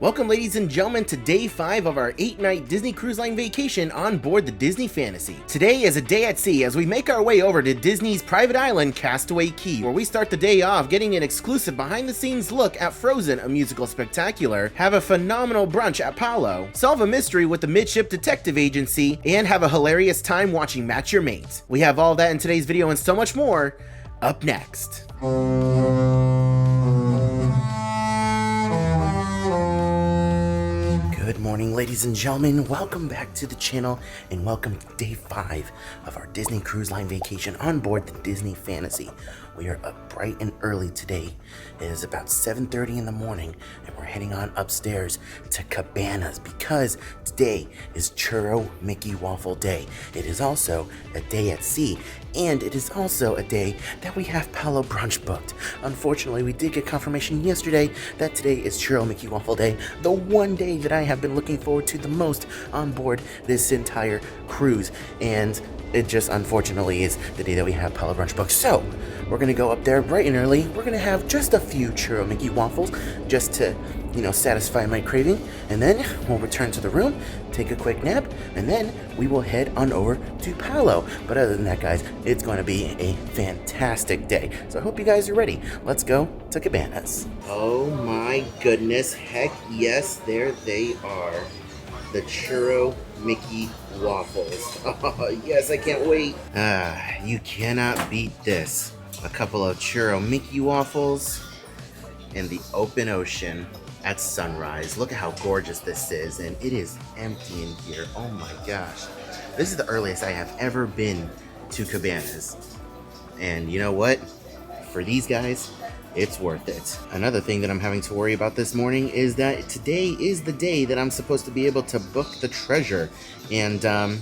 Welcome, ladies and gentlemen, to day 5 of our 8-night Disney Cruise Line vacation on board the Disney Fantasy. Today is a day at sea as we make our way over to Disney's private island, Castaway Cay, where we start the day off getting an exclusive behind-the-scenes look at Frozen, a musical spectacular, have a phenomenal brunch at Palo, solve a mystery with the Midship Detective Agency, and have a hilarious time watching Match Your Mate. We have all that in today's video and so much more, up next. Good morning, ladies and gentlemen. Welcome back to the channel and welcome to day 5 of our Disney Cruise Line vacation on board the Disney Fantasy. We are up bright and early today. It is about 7:30 in the morning and we're heading on upstairs to Cabanas because today is Churro Mickey Waffle Day. It is also a day at sea and it is also a day that we have Palo Brunch booked. Unfortunately, we did get confirmation yesterday that today is Churro Mickey Waffle Day, the one day that I have been looking forward to the most on board this entire cruise, and it just unfortunately is the day that we have Palo Brunch booked. So we're gonna go up there bright and early. We're gonna have just a few Churro Mickey waffles just to, satisfy my craving, and then we'll return to the room, take a quick nap, and then we will head on over to Palo. But other than that, guys, it's going to be a fantastic day. So I hope you guys are ready. Let's go to Cabanas. Oh my goodness, heck yes, there they are. The Churro Mickey waffles. Oh, yes, I can't wait. You cannot beat this. A couple of Churro Mickey waffles in the open ocean at sunrise. Look at how gorgeous this is, and it is empty in here. Oh my gosh. This is the earliest I have ever been to Cabanas. And you know what? For these guys, it's worth it. Another thing that I'm having to worry about this morning is that today is the day that I'm supposed to be able to book the treasure. And I'm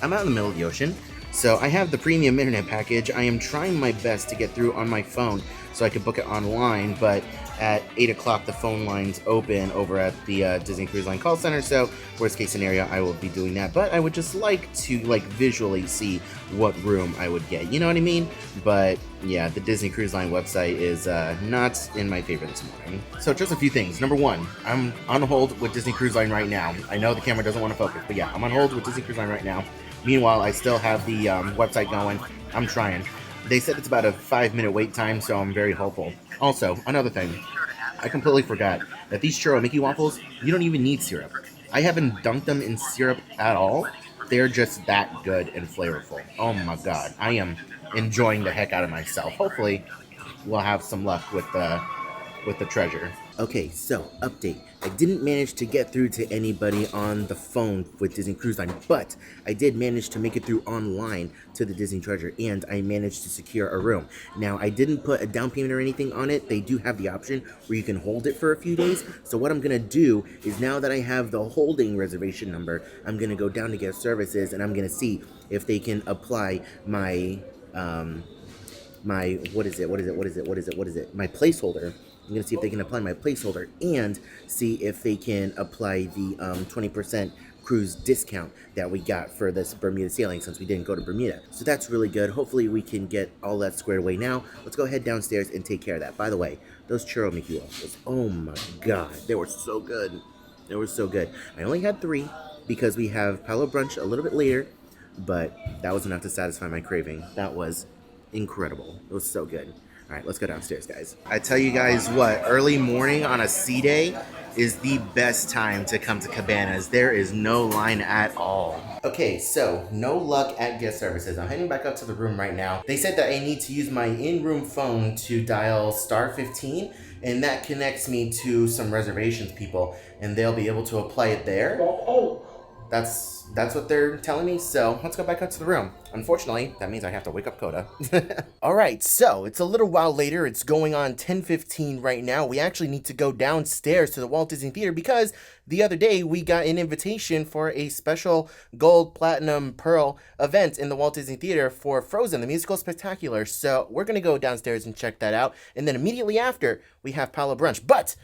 out in the middle of the ocean, so I have the premium internet package. I am trying my best to get through on my phone so I could book it online, but at 8 o'clock the phone lines open over at the Disney Cruise Line call center, so worst case scenario I will be doing that. But I would just like to visually see what room I would get, you know what I mean? But yeah, the Disney Cruise Line website is not in my favor this morning. So just a few things. Number one, I'm on hold with Disney Cruise Line right now. I know the camera doesn't want to focus, but yeah, I'm on hold with Disney Cruise Line right now. Meanwhile, I still have the website going. I'm trying. They said it's about a 5-minute wait time, so I'm very hopeful. Also, another thing, I completely forgot that these Churro Mickey waffles, you don't even need syrup. I haven't dunked them in syrup at all. They're just that good and flavorful. Oh my god, I am enjoying the heck out of myself. Hopefully, we'll have some luck with the treasure. Okay, so update. I didn't manage to get through to anybody on the phone with Disney Cruise Line, but I did manage to make it through online to the Disney Treasure, and I managed to secure a room. Now, I didn't put a down payment or anything on it. They do have the option where you can hold it for a few days. So what I'm gonna do is, now that I have the holding reservation number, I'm gonna go down to guest services and I'm gonna see if they can apply my my placeholder. I'm going to see if they can apply my placeholder and see if they can apply the 20% cruise discount that we got for this Bermuda sailing since we didn't go to Bermuda. So that's really good. Hopefully we can get all that squared away now. Let's go ahead downstairs and take care of that. By the way, those Churro Mickey waffles, oh my god, they were so good. They were so good. I only had 3 because we have Palo Brunch a little bit later, but that was enough to satisfy my craving. That was incredible. It was so good. All right, let's go downstairs, guys. I tell you guys what, early morning on a sea day is the best time to come to Cabanas. There is no line at all. Okay, so no luck at guest services. I'm heading back up to the room right now. They said that I need to use my in-room phone to dial *15, and that connects me to some reservations people, and they'll be able to apply it there. That's what they're telling me, so let's go back up to the room. Unfortunately, that means I have to wake up Coda. Alright, so it's a little while later. It's going on 10:15 right now. We actually need to go downstairs to the Walt Disney Theater because the other day we got an invitation for a special gold, platinum, pearl event in the Walt Disney Theater for Frozen, the musical spectacular. So we're going to go downstairs and check that out. And then immediately after, we have Palo Brunch. But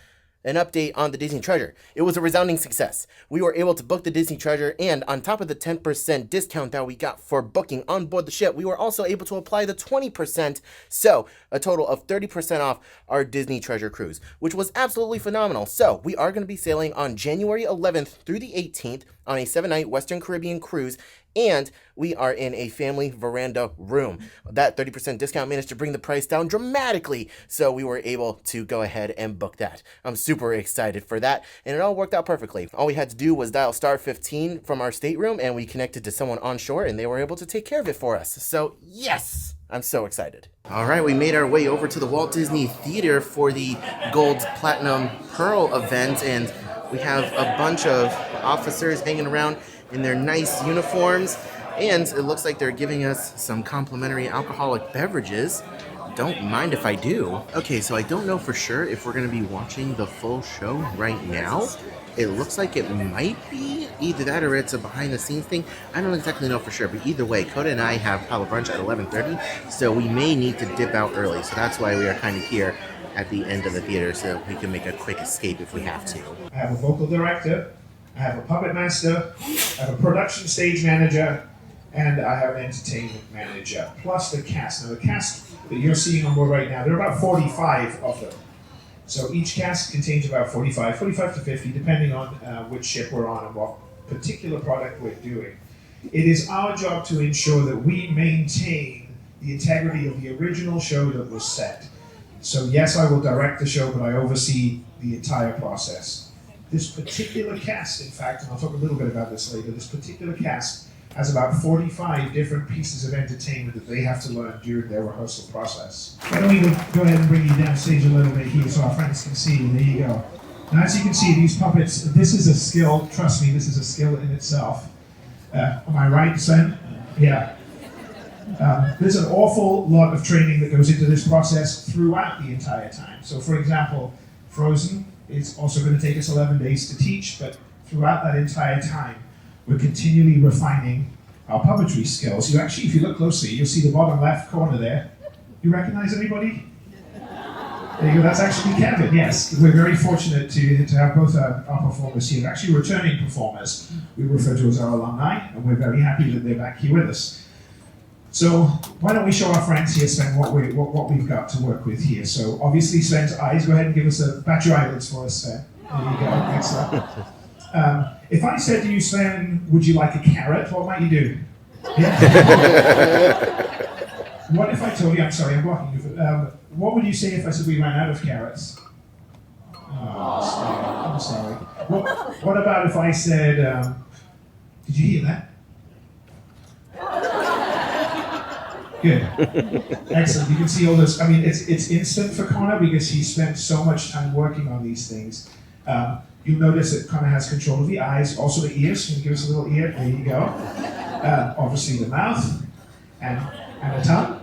an update on the Disney Treasure. It was a resounding success. We were able to book the Disney Treasure, and on top of the 10% discount that we got for booking on board the ship, we were also able to apply the 20%, so a total of 30% off our Disney Treasure cruise, which was absolutely phenomenal. So we are going to be sailing on January 11th through the 18th on a 7-night Western Caribbean cruise, and we are in a family veranda room. That 30% discount managed to bring the price down dramatically, so we were able to go ahead and book that. I'm super excited for that, and it all worked out perfectly. All we had to do was dial star 15 from our stateroom, and we connected to someone on shore, and they were able to take care of it for us. So yes, I'm so excited. All right, we made our way over to the Walt Disney Theater for the Gold, Platinum, Pearl event, and we have a bunch of officers hanging around in their nice uniforms, and it looks like they're giving us some complimentary alcoholic beverages. Don't mind if I do. Okay, so I don't know for sure if we're going to be watching the full show right now. It looks like it might be either that or it's a behind the scenes thing. I don't exactly know for sure, but either way, Coda and I have Palo Brunch at 11:30, so we may need to dip out early. So that's why we are kind of here at the end of the theater, so we can make a quick escape if we have to. I have a vocal director, I have a puppet master, I have a production stage manager, and I have an entertainment manager, plus the cast. Now the cast that you're seeing on board right now, there are about 45 of them. So each cast contains about 45 to 50, depending on which ship we're on and what particular product we're doing. It is our job to ensure that we maintain the integrity of the original show that was set. So yes, I will direct the show, but I oversee the entire process. This particular cast, in fact, and I'll talk a little bit about this later, this particular cast has about 45 different pieces of entertainment that they have to learn during their rehearsal process. Why don't we go ahead and bring you down stage a little bit here so our friends can see you. There you go. Now, as you can see, these puppets, this is a skill, trust me, this is a skill in itself. Am I right, Sven? Yeah. There's an awful lot of training that goes into this process throughout the entire time. So, for example, Frozen is also going to take us 11 days to teach, but throughout that entire time, we're continually refining our puppetry skills. You actually, if you look closely, you'll see the bottom left corner there. You recognize anybody? There you go, that's actually Kevin, yes. We're very fortunate to have both our performers here. They're actually returning performers. We refer to as our alumni, and we're very happy that they're back here with us. So why don't we show our friends here, Sven, what we've got to work with here. So obviously Sven's eyes, go ahead and give us bat your eyelids for us, Sven. There you go, excellent. If I said to you, Sven, would you like a carrot, what might you do? Yeah. What if I told you, I'm sorry, I'm blocking you. What would you say if I said we ran out of carrots? Oh, I'm sorry. What about if I said, did you hear that? Good. Excellent. You can see all this. I mean, it's instant for Connor because he spent so much time working on these things. You'll notice it kind of has control of the eyes, also the ears. Can you give us a little ear? There you go. Obviously the mouth and the tongue.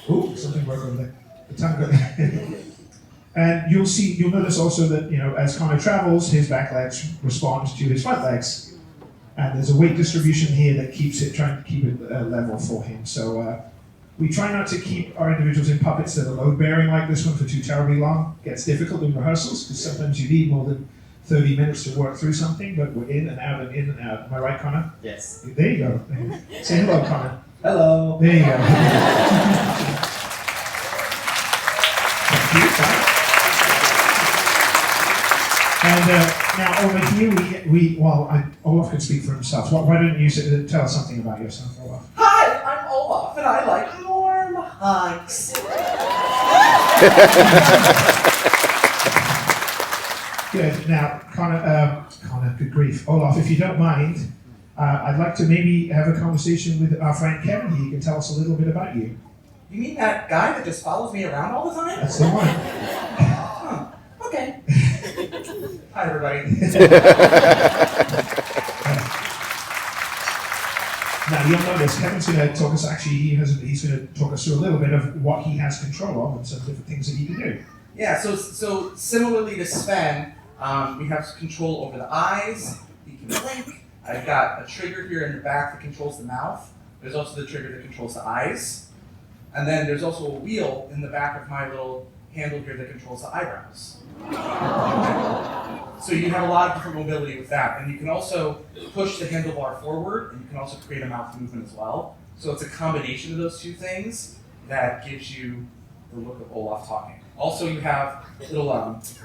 Ooh, something broke over there. The tongue. And you'll notice also that, as Connor travels, his back legs respond to his front legs. And there's a weight distribution here that trying to keep it level for him. So we try not to keep our individuals in puppets that are load-bearing like this one for too terribly long. It gets difficult in rehearsals because sometimes you need more than 30 minutes to work through something, but we're in and out and in and out. Am I right, Connor? Yes. There you go. Say hello, Connor. Hello. There you go. Thank you. And now over here, Olaf can speak for himself. Why don't you tell us something about yourself, Olaf? Hi, I'm Olaf, and I like warm hugs. Good. Now, Connor, good grief. Olaf, if you don't mind, I'd like to maybe have a conversation with our friend Kevin here. You can tell us a little bit about you. You mean that guy that just follows me around all the time? That's the one. Huh. Okay. Hi, everybody. Now, you'll notice Kevin's going to talk us, he's going to talk us through a little bit of what he has control of and some different things that he can do. Yeah, so similarly to Sven, we have control over the eyes. He can blink. I've got a trigger here in the back that controls the mouth. There's also the trigger that controls the eyes. And then there's also a wheel in the back of my little handle here that controls the eyebrows. So you have a lot of different mobility with that. And you can also push the handlebar forward, and you can also create a mouth movement as well. So it's a combination of those two things that gives you the look of Olaf talking. Also, you have little arms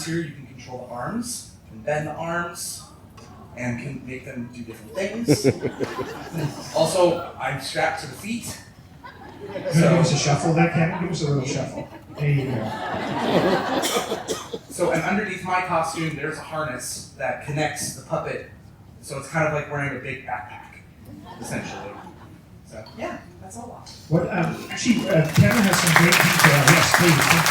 here. You can control the arms, and bend the arms, and can make them do different things. Also, I'm strapped to the feet. Can you give us a shuffle there, Kevin? Give us a little shuffle. There you go. So, and underneath my costume, there's a harness that connects the puppet. So it's kind of like wearing a big backpack, essentially. So, yeah, that's all. What? Actually, Kevin has some great detail. Yes, please. Thank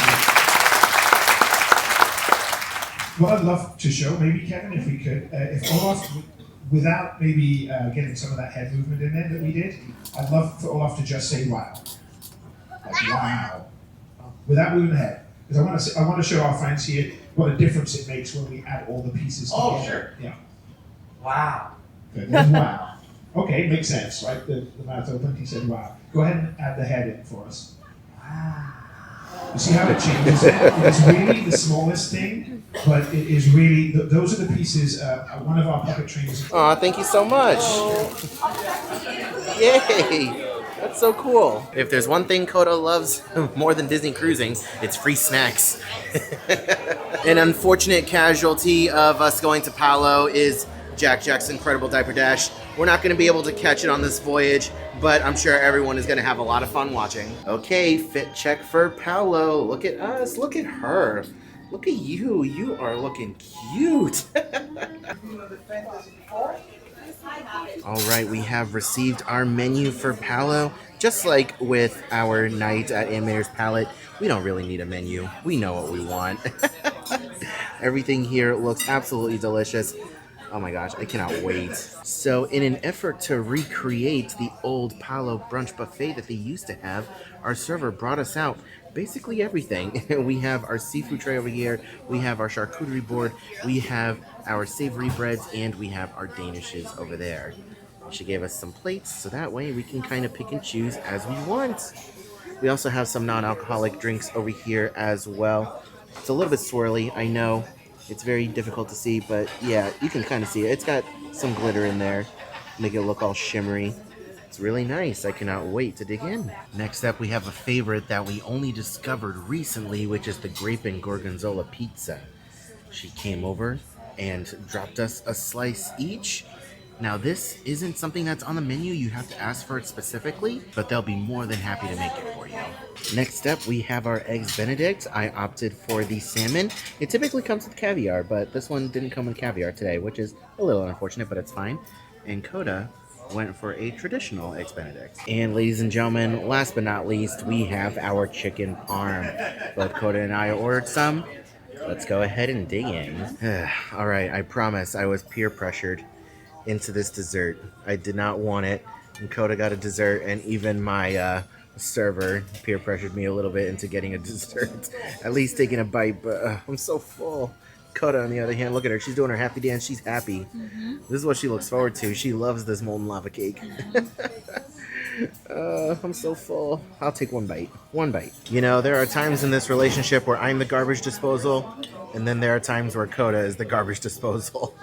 you. What I'd love to show, maybe Kevin, if we could, if Olaf, without maybe getting some of that head movement in there that we did, I'd love for Olaf to just say "wow," like "wow," without moving the head, because I want to show our fans here what a difference it makes when we add all the pieces together. Oh, sure. Yeah. Wow. Good. There's wow. Okay, makes sense, right? The mouth opened. He said, "Wow." Go ahead and add the head in for us. Wow. You see how it changes there? It's really the smallest thing, but it is really, those are the pieces, one of our puppet trainers. Aw, thank you so much. Yay! That's so cool. If there's one thing Coda loves more than Disney cruising, it's free snacks. An unfortunate casualty of us going to Palo is Jack's Incredible Diaper Dash. We're not going to be able to catch it on this voyage, but I'm sure everyone is going to have a lot of fun watching. Okay, fit check for Palo. Look at us. Look at her. Look at you. You are looking cute. All right, we have received our menu for Palo. Just like with our night at Animator's Palette, we don't really need a menu. We know what we want. Everything here looks absolutely delicious. Oh my gosh, I cannot wait. So in an effort to recreate the old Palo brunch buffet that they used to have, our server brought us out basically everything. We have our seafood tray over here, we have our charcuterie board, we have our savory breads, and we have our danishes over there. She gave us some plates, so that way we can kind of pick and choose as we want. We also have some non-alcoholic drinks over here as well. It's a little bit swirly, I know. It's very difficult to see, but yeah, you can kind of see it. It's got some glitter in there, make it look all shimmery. It's really nice. I cannot wait to dig in. Next up, we have a favorite that we only discovered recently, which is the grape and gorgonzola pizza. She came over and dropped us a slice each. Now, this isn't something that's on the menu. You have to ask for it specifically, but they'll be more than happy to make it for you. Next up, we have our Eggs Benedict. I opted for the salmon. It typically comes with caviar, but this one didn't come with caviar today, which is a little unfortunate, but it's fine. And Coda went for a traditional Eggs Benedict. And ladies and gentlemen, last but not least, we have our chicken parm. Both Coda and I ordered some. Let's go ahead and dig in. All right, I promise I was peer pressured into this dessert. I did not want it, and Coda got a dessert, and even my server peer pressured me a little bit into getting a dessert. At least taking a bite, but I'm so full. Coda, on the other hand, look at her. She's doing her happy dance. She's happy. This is what she looks forward to. She loves this molten lava cake. I'm so full. I'll take one bite. One bite. You know, there are times in this relationship where I'm the garbage disposal, and then there are times where Coda is the garbage disposal.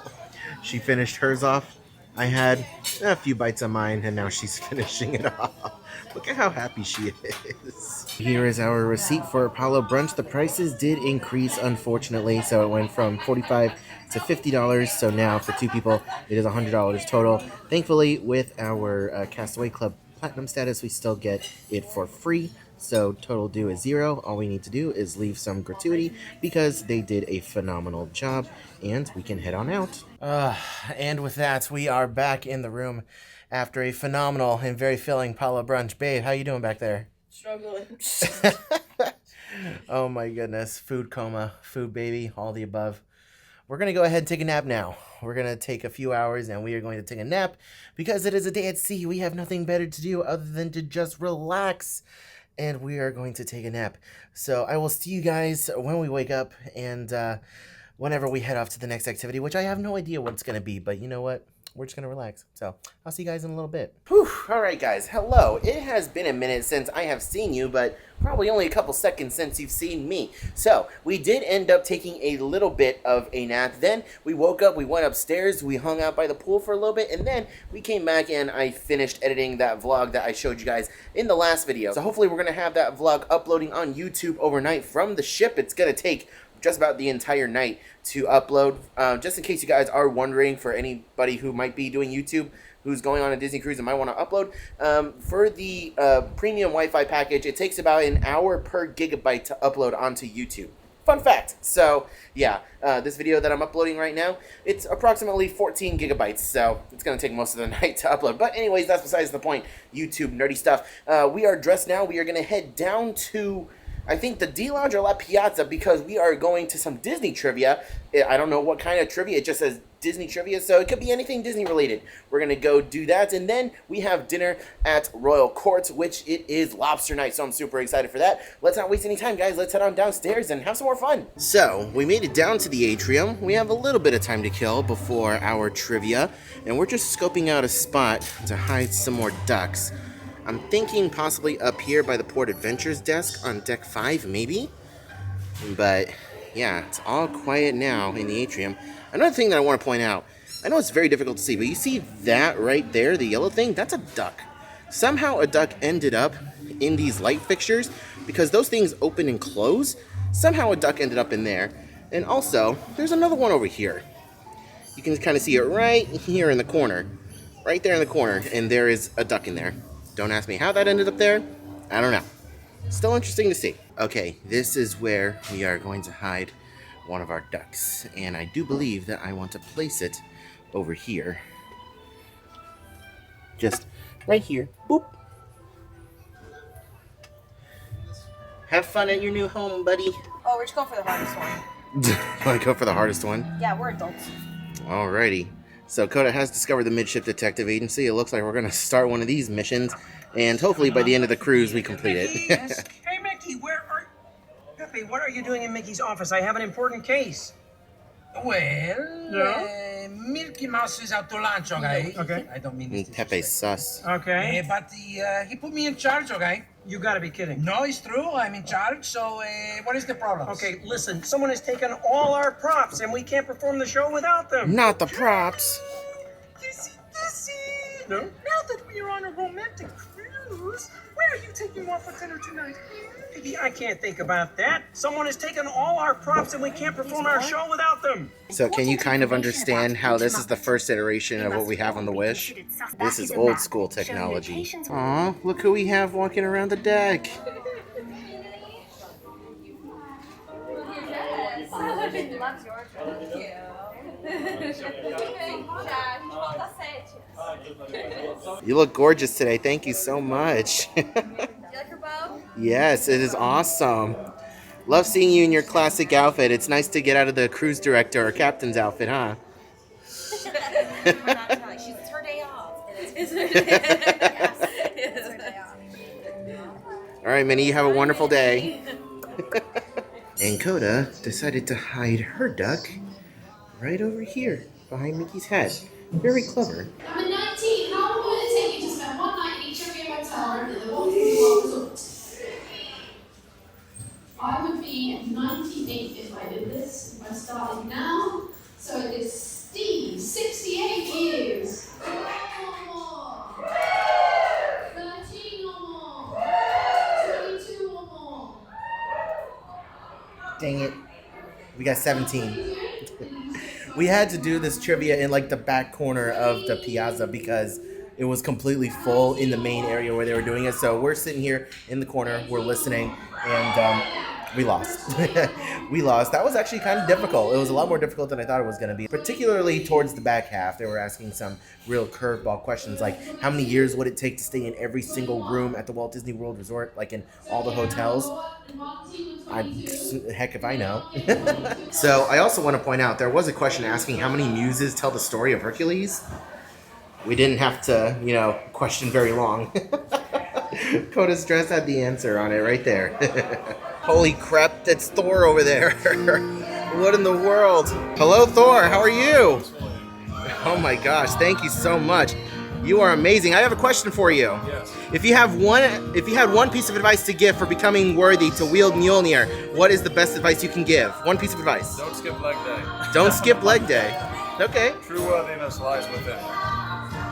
She finished hers off. I had a few bites of mine, and now she's finishing it off. Look at how happy she is. Here is our receipt for Palo brunch. The prices did increase, unfortunately, so it went from $45 to $50. So now for two people, it is $100 total. Thankfully, with our Castaway Club Platinum status, we still get it for free. So total due is $0. All we need to do is leave some gratuity because they did a phenomenal job, and we can head on out. And with that, we are back in the room after a phenomenal and very filling Palo brunch. Babe, how you doing back there? Struggling. Oh my goodness. Food coma, food baby, all the above. We're going to go ahead and take a nap now. We're going to take a few hours and we are going to take a nap because it is a day at sea. We have nothing better to do other than to just relax. And we are going to take a nap. So I will see you guys when we wake up and whenever we head off to the next activity, which I have no idea what it's going to be. But you know what? we're just gonna relax. So I'll see you guys in a little bit. Whew. All right, guys. Hello. It has been a minute since I have seen you, but probably only a couple seconds since you've seen me. So we did end up taking a little bit of a nap. Then we woke up, we went upstairs, we hung out by the pool for a little bit, and then we came back and I finished editing that vlog that I showed you guys in the last video. So hopefully we're gonna have that vlog uploading on YouTube overnight from the ship. It's gonna take just about the entire night to upload. Just in case you guys are wondering, for anybody who might be doing YouTube, who's going on a Disney cruise and might want to upload, for the premium Wi-Fi package, it takes about an hour per gigabyte to upload onto YouTube. Fun fact. So yeah, this video that I'm uploading right now, it's approximately 14 gigabytes, so it's gonna take most of the night to upload. But anyways, that's besides the point. YouTube nerdy stuff. We are dressed now. We are gonna head down to, I think, the D Lounge or La Piazza, because we are going to some Disney trivia. I don't know what kind of trivia. It just says Disney trivia, so it could be anything Disney related. We're going to go do that, and then we have dinner at Royal Courts, which it is lobster night, so I'm super excited for that. Let's not waste any time, guys. Let's head on downstairs and have some more fun. So, we made it down to the atrium. We have a little bit of time to kill before our trivia, and we're just scoping out a spot to hide some more ducks. I'm thinking possibly up here by the Port Adventures desk on deck 5, maybe? But, yeah, it's all quiet now in the atrium. Another thing that I want to point out, I know it's very difficult to see, but you see that right there, the yellow thing? That's a duck. Somehow a duck ended up in these light fixtures, because those things open and close. Somehow a duck ended up in there. And also, there's another one over here. You can kind of see it right here in the corner. Right there in the corner, and there is a duck in there. Don't ask me how that ended up there. I don't know. Still interesting to see. Okay, this is where we are going to hide one of our ducks. And I do believe that I want to place it over here. Just right here. Boop. Have fun at your new home, buddy. Oh, we're just going for the hardest one. You want to go for the hardest one? Yeah, we're adults. Alrighty. So Coda has discovered the Midship Detective Agency. It looks like we're going to start one of these missions, and hopefully by the end of the cruise we complete it. Yes. Hey, Mickey, Pepe, what are you doing in Mickey's office? I have an important case. Well, Milky Mouse is out to lunch, okay? Okay. I don't mean this. Pepe's sus. Okay. But he put me in charge, okay? You gotta be kidding. No, it's true. I'm in charge, so what is the problem? Okay, listen, someone has taken all our props, and we can't perform the show without them. Not the props. Kissy. No? Now that we are on a romantic cruise, where are you taking off for dinner tonight? Piggy, I can't think about that. Someone has taken all our props, and we can't perform our show without them. So can you kind of understand how this is the first iteration of what we have on the Wish? This is old school technology. Aw, look who we have walking around the deck. You look gorgeous today. Thank you so much. Do you like her bow? Yes, it is awesome. Love seeing you in your classic outfit. It's nice to get out of the cruise director or captain's outfit, huh? It's her day off. It's her day off. All right, Minnie, you have a wonderful day. And Coda decided to hide her duck right over here behind Mickey's head. Very clever. Number 19, how long will it take you to spend one night in each area hotel room at the Walt Disney World Resort? I would be 98 if I did this. If I started now, so it is Steve, 68 years. 12 more. 13 or more. 22 or more. Dang it. We got 17. We had to do this trivia in like the back corner of the piazza because it was completely full in the main area where they were doing it. So we're sitting here in the corner, we're listening, and we lost. We lost. That was actually kind of difficult. It was a lot more difficult than I thought it was going to be, particularly towards the back half. They were asking some real curveball questions like how many years would it take to stay in every single room at the Walt Disney World Resort, like in all the hotels? Heck if I know. So I also want to point out there was a question asking how many muses tell the story of Hercules. We didn't have to, question very long. Coda's dress had the answer on it right there. Holy crap, that's Thor over there. What in the world? Hello, Thor, how are you? Oh my gosh, thank you so much. You are amazing. I have a question for you. Yes. If you had one piece of advice to give for becoming worthy to wield Mjolnir, what is the best advice you can give? One piece of advice. Don't skip leg day. Don't skip leg day. Okay. True worthiness lies within.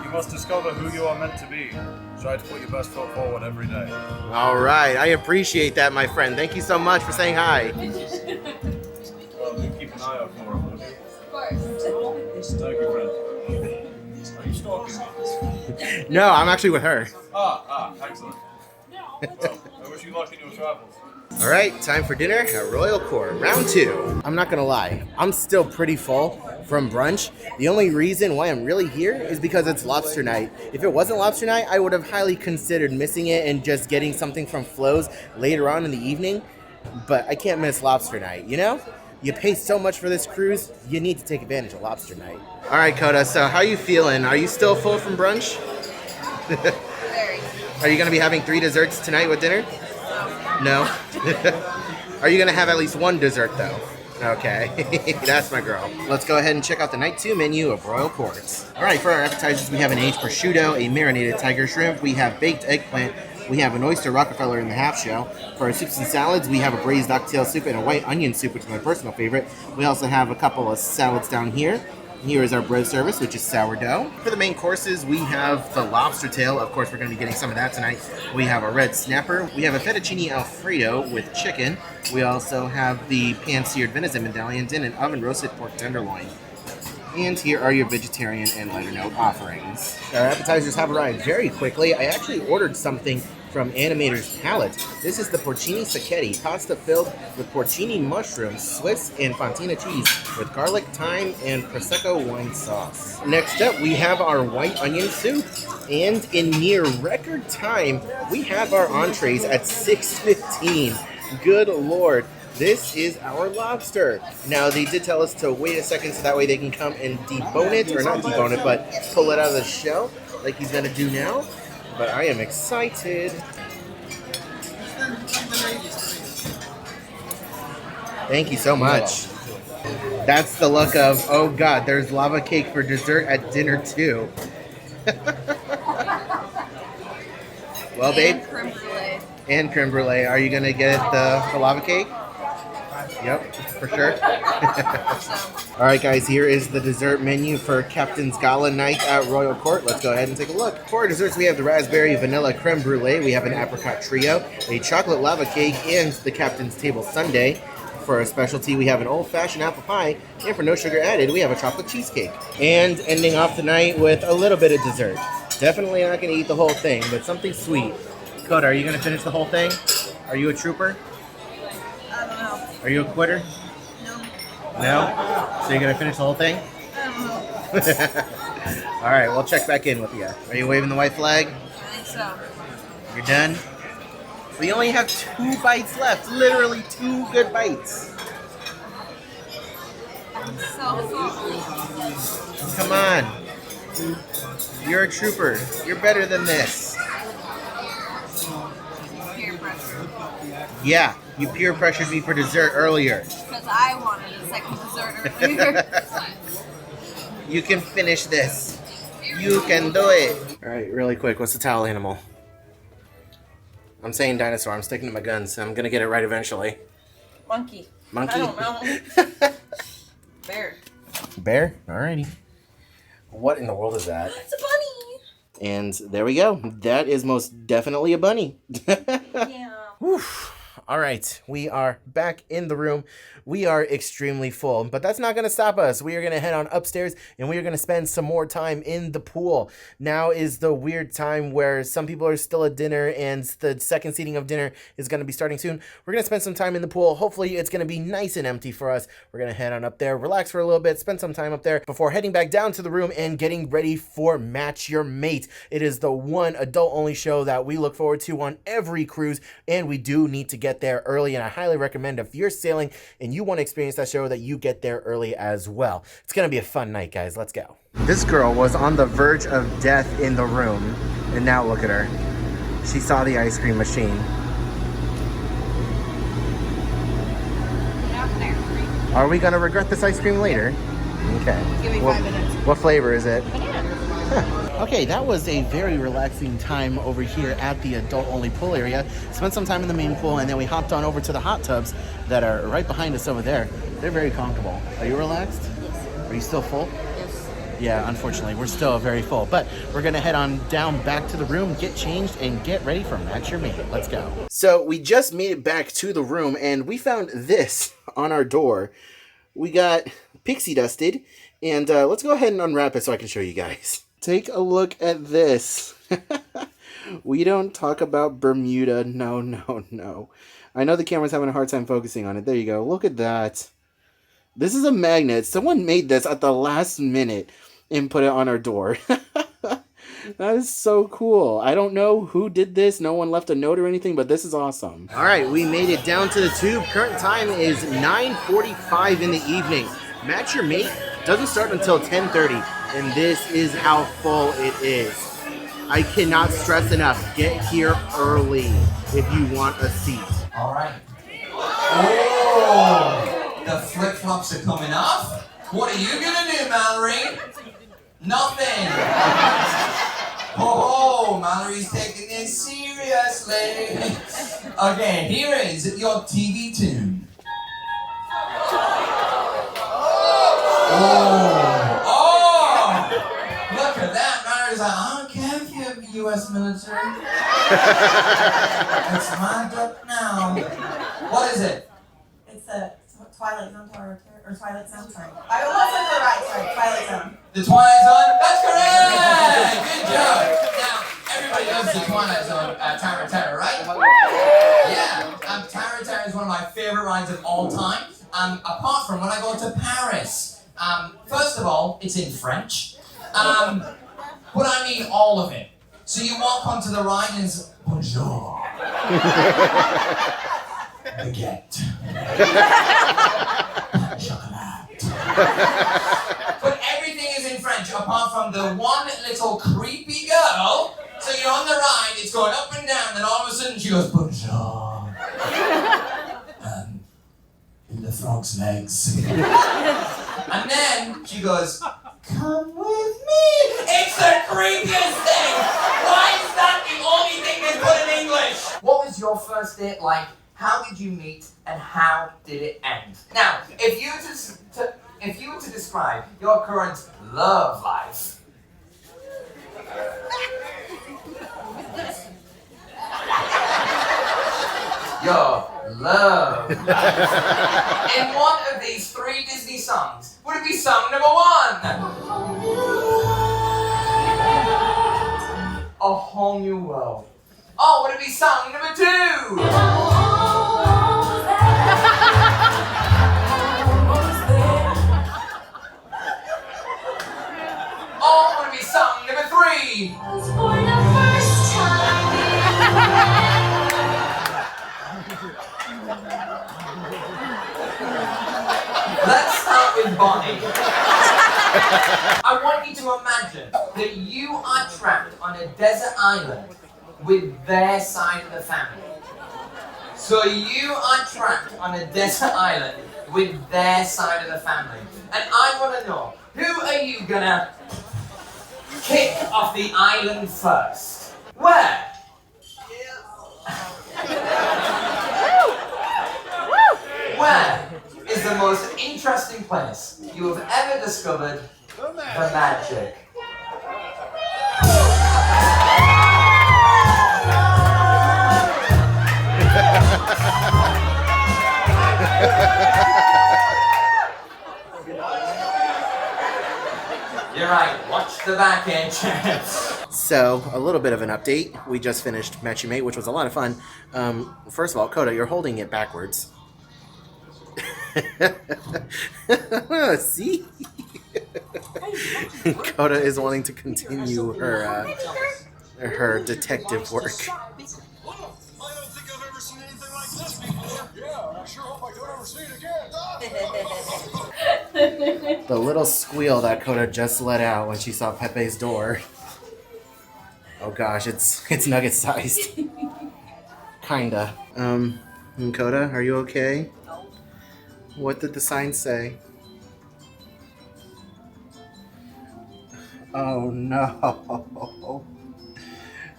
You must discover who you are meant to be. Try to put your best foot forward every day. All right. I appreciate that, my friend. Thank you so much for saying hi. Well, you keep an eye out for him. Of course. Thank you, friend. Are you stalking me? No, I'm actually with her. Excellent. Well, I wish you luck in your travels. All right, time for dinner at Royal Court, round 2. I'm not gonna lie, I'm still pretty full from brunch. The only reason why I'm really here is because it's lobster night. If it wasn't lobster night, I would have highly considered missing it and just getting something from Flo's later on in the evening. But I can't miss lobster night, you know? You pay so much for this cruise, you need to take advantage of lobster night. All right, Coda, so how you feeling? Are you still full from brunch? Very. Are you gonna be having 3 desserts tonight with dinner? No? Are you gonna have at least 1 dessert though? Okay, that's my girl. Let's go ahead and check out the night 2 menu of Royal Courts. All right, for our appetizers, we have an aged prosciutto, a marinated tiger shrimp, we have baked eggplant, we have an oyster Rockefeller in the half shell. For our soups and salads, we have a braised oxtail soup and a white onion soup, which is my personal favorite. We also have a couple of salads down here. Here is our bread service, which is sourdough. For the main courses, we have the lobster tail. Of course, we're going to be getting some of that tonight. We have a red snapper. We have a fettuccine alfredo with chicken. We also have the pan-seared venison medallions and an oven-roasted pork tenderloin. And here are your vegetarian and lighter note offerings. Our appetizers have arrived very quickly. I actually ordered something from Animator's Palate. This is the porcini sacchetti, pasta filled with porcini mushrooms, Swiss and fontina cheese with garlic, thyme, and prosecco wine sauce. Next up, we have our white onion soup. And in near record time, we have our entrees at 6:15. Good Lord. This is our lobster. Now, they did tell us to wait a second so that way they can come and debone it, or not debone it, but pull it out of the shell like he's gonna do now. But I am excited. Thank you so much. That's the look of, oh God, there's lava cake for dessert at dinner too. Well, babe. And creme brulee. And creme brulee. Are you gonna get the lava cake? Yep, for sure. All right, guys, here is the dessert menu for Captain's Gala night at Royal Court. Let's go ahead and take a look. For our desserts, we have the raspberry vanilla creme brulee. We have an apricot trio, a chocolate lava cake, and the Captain's Table sundae. For our specialty, we have an old-fashioned apple pie, and for no sugar added, we have a chocolate cheesecake. And ending off the night with a little bit of dessert. Definitely not going to eat the whole thing, but something sweet. Coda, are you going to finish the whole thing? Are you a trooper? I don't know. Are you a quitter? No. No? So you're going to finish the whole thing? I don't know. All right, we'll check back in with you. Are you waving the white flag? I think so. You're done? We only have 2 bites left. Literally 2 good bites. I'm so full. Come on. You're a trooper. You're better than this. Peer pressure. Yeah, you peer pressured me for dessert earlier. Because I wanted a second dessert earlier. You can finish this. You can do it. All right, really quick. What's the towel animal? I'm saying dinosaur. I'm sticking to my guns. I'm going to get it right eventually. Monkey. Monkey? I don't know. Bear. Bear? Alrighty. What in the world is that? It's a bunny. And there we go. That is most definitely a bunny. Yeah. Whew. All right, we are back in the room. We are extremely full, but that's not going to stop us. We are going to head on upstairs, and we are going to spend some more time in the pool. Now is the weird time where some people are still at dinner, and the second seating of dinner is going to be starting soon. We're going to spend some time in the pool. Hopefully, it's going to be nice and empty for us. We're going to head on up there, relax for a little bit, spend some time up there before heading back down to the room and getting ready for Match Your Mate. It is the one adult-only show that we look forward to on every cruise, and we do need to get there early, and I highly recommend if you're sailing and you want to experience that show that you get there early as well. It's gonna be a fun night, guys. Let's go. This girl was on the verge of death in the room, and now look at her. She saw the ice cream machine. Are we gonna regret this ice cream later? Okay. Give me 5 minutes. What flavor is it? Banana. Okay, that was a very relaxing time over here at the adult-only pool area. Spent some time in the main pool, and then we hopped on over to the hot tubs that are right behind us over there. They're very comfortable. Are you relaxed? Yes. Are you still full? Yes. Yeah, unfortunately, we're still very full. But we're going to head on down back to the room, get changed, and get ready for Match Your Mate. Let's go. So we just made it back to the room, and we found this on our door. We got pixie dusted, and let's go ahead and unwrap it so I can show you guys. Take a look at this. We don't talk about Bermuda. No, no, no. I know the camera's having a hard time focusing on it. There you go. Look at that. This is a magnet. Someone made this at the last minute and put it on our door. That is so cool. I don't know who did this. No one left a note or anything, but this is awesome. All right, we made it down to the tube. Current time is 9:45 in the evening. Match Your Mate doesn't start until 10:30, and this is how full it is. I cannot stress enough. Get here early if you want a seat. All right. Oh, the flip-flops are coming off. What are you gonna do, Mallory? Nothing. Oh, Mallory's taking this seriously. Okay, here is your TV tune. Oh, look at that. Mallory's like, I don't care if you're the U.S. military. It's my duck now. What is it? It's a Twilight Zone or Twilight Zone. Sorry. I wasn't the right. Sorry, Twilight Zone. The Twilight Zone? That's correct! Good job! Now, everybody knows the Twilight Zone, Tara Tara, right? Yeah, Tara Tara is one of my favorite rides of all time. Apart from when I go to Paris. First of all, it's in French. But I mean all of it. So you walk onto the ride and it's bonjour. Baguette. Chocolate. But everything is in French apart from the one little creepy girl. So you're on the ride, it's going up and down, then all of a sudden she goes, bonjour. In the frog's legs. And then she goes, come with me. It's the creepiest thing. Why is that the only thing they put in English? What was your first date like? How did you meet and how did it end? Now, if you were to describe your current love life, your love life, in one of these 3 Disney songs, would it be song number 1? A Whole New World. Oh, would it be song number 2? Oh, would it be song number 3? Let's start with Bonnie. I want you to imagine that you are trapped on a desert island with their side of the family. So you are trapped on a desert island with their side of the family. And I want to know, who are you gonna kick off the island first? Where? Where is the most interesting place you have ever discovered the magic? You're right, watch the back end. So, a little bit of an update. We just finished Match Your Mate, which was a lot of fun. First of all, Coda, you're holding it backwards. See? Coda is wanting to continue her detective work. I don't think I've ever seen anything like this before. Yeah, I sure hope I don't ever see it again. The little squeal that Coda just let out when she saw Pepe's door. Oh gosh, it's nugget sized. Kinda. Coda, are you okay? What did the sign say? Oh no.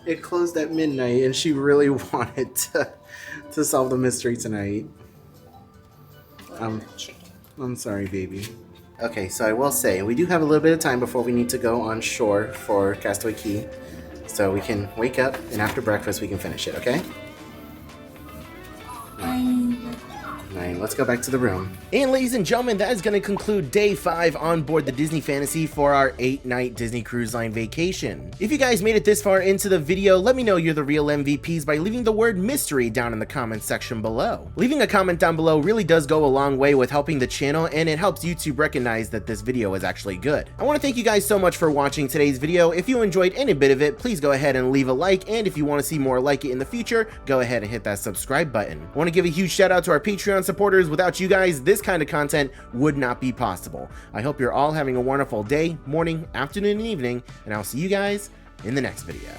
It closed at midnight and she really wanted to solve the mystery tonight. I'm sorry, baby. Okay, so I will say, we do have a little bit of time before we need to go on shore for Castaway Key. So we can wake up and after breakfast we can finish it, okay? Alright, let's go back to the room. And ladies and gentlemen, that is going to conclude day 5 on board the Disney Fantasy for our 8-night Disney Cruise Line vacation. If you guys made it this far into the video, let me know you're the real MVPs by leaving the word mystery down in the comment section below. Leaving a comment down below really does go a long way with helping the channel, and it helps YouTube recognize that this video is actually good. I want to thank you guys so much for watching today's video. If you enjoyed any bit of it, please go ahead and leave a like, and if you want to see more like it in the future, go ahead and hit that subscribe button. I want to give a huge shout out to our Patreon supporters. Without you guys, this kind of content would not be possible. I hope you're all having a wonderful day, morning, afternoon, and evening, and I'll see you guys in the next video.